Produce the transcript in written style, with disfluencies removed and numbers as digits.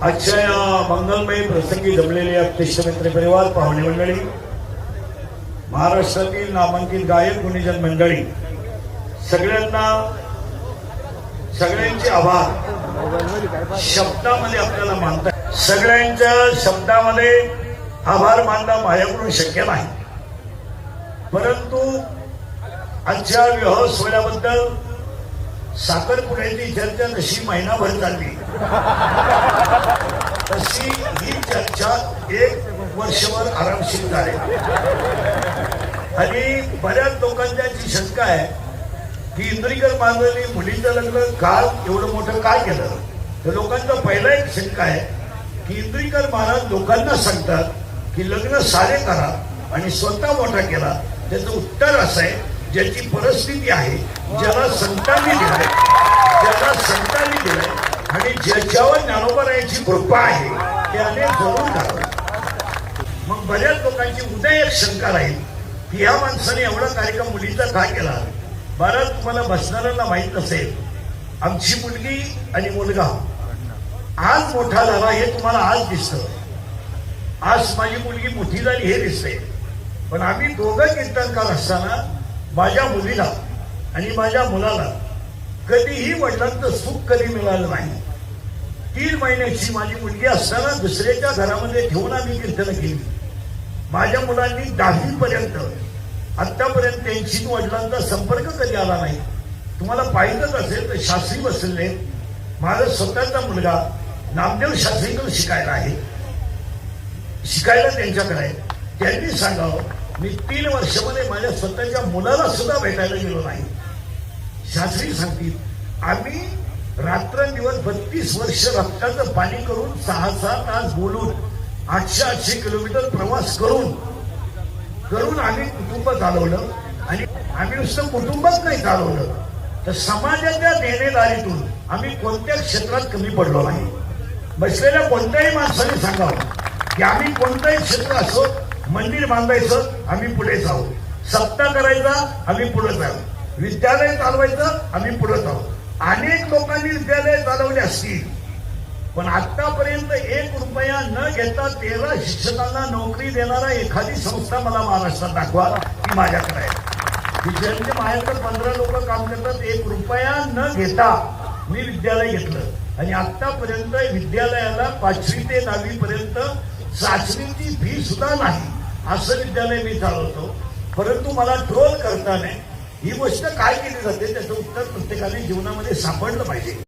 आजच्या या मंगलमय प्रसंगी जमलेले अत्यंत मित्र परिवार, पाहुणे मंडळी, महाराष्ट्रातील नामांकित गायक गुणीजन मंडळी, सगळ्यांचे आभार शब्दामध्ये आपल्याला मानता, सगळ्यांच्या शब्दामध्ये आभार मानणं माझ्याकडून शक्य नाही. परंतु आजच्या विवाह सोहळ्याबद्दल साखरपुड्याची चर्चा जशी महिनाभर चालली तशी ही चर्चा 1 वर्षभर आरामशीर झाली. आणि बऱ्याच लोकांची अशी शंका आहे की इंद्रिकर महाराजांनी मुलीचं लग्न का एवढं मोठं काय केलं. तर लोकांचा पहिला एक शंका आहे की इंद्रिकर महाराज लोकांना सांगतात की लग्न सारे करा आणि स्वतः मोठा केला. त्याचं उत्तर असं आहे, ज्याची परिस्थिती आहे, ज्याला संतांनी दिलंय आणि ज्याच्यावर ज्ञानोबरायाची कृपा आहे त्याने जरूर करावं. मग बऱ्याच लोकांची उद्या एक शंका राहील की या माणसाने एवढा कार्यक्रम मुलीचा का केला. बरं, तुम्हाला बसणाऱ्यांना माहित नसेल, आमची मुलगी आणि मुलगा आज मोठा झाला हे तुम्हाला आज दिसतं. आज माझी मुलगी मोठी झाली हे दिसते. पण आम्ही दोघं कीर्तनकार असताना माझ्या मुलीला आणि माझ्या मुलाला कधीही वडिलांचं सुख कधी मिळालं नाही. 3 महिन्याची माझी मुलगी असताना दुसऱ्याच्या घरामध्ये ठेवून आम्ही कीर्तन केली. माझ्या मुलांनी 10वी पर्यंत आतापर्यंत त्यांची वडिलांचा संपर्क कधी आला नाही. तुम्हाला पाहिजेच असेल तर शास्त्री बसले, माझा स्वतःचा मुलगा नामदेव शास्त्रीकडे शिकायला त्यांच्याकडे आहे. त्यांनी सांगावं, मी 3 वर्षामध्ये माझ्या स्वतःच्या मुलाला सुद्धा भेटायला गेलो नाही. शास्त्री सांगतील, आम्ही रात्रंदिवस 32 वर्ष रक्ताचं पाणी करून 6-6 तास बोलून 800 किलोमीटर प्रवास करून आम्ही कुटुंब चालवलं. आणि आम्ही नुसतं कुटुंबच नाही चालवलं, तर समाजाच्या देणेदारीतून आम्ही कोणत्या क्षेत्रात कमी पडलो नाही. बसलेल्या कोणत्याही माणसाने सांगावं की आम्ही कोणतंही क्षेत्र असो, मंदिर बांधायचं आम्ही पुढे जाऊ, सप्ताह करायचा आम्ही पुढे जाऊ, विद्यालय चालवायचं आम्ही पुढे जाऊ. अनेक लोकांनी विद्यालय चालवले असतील, पण आतापर्यंत 1 रुपया न घेता 13 शिक्षकांना नोकरी देणारा एखादी संस्था मला महाराष्ट्रात दाखवा ती माझ्याकडे आहे. ज्यांच्या माझ्याकडे 15 लोक काम करतात, 1 रुपया न घेता मी विद्यालय घेतलं. आणि आतापर्यंत विद्यालयाला 5वी ते 10वी पर्यंत चाचणीची फी सुद्धा नाही असं विद्यालय मी चालवतो. परंतु मला ट्रोल करताना ही गोष्ट काय केली जाते त्याचं उत्तर प्रत्येकाने जीवनामध्ये सापडलं पाहिजे.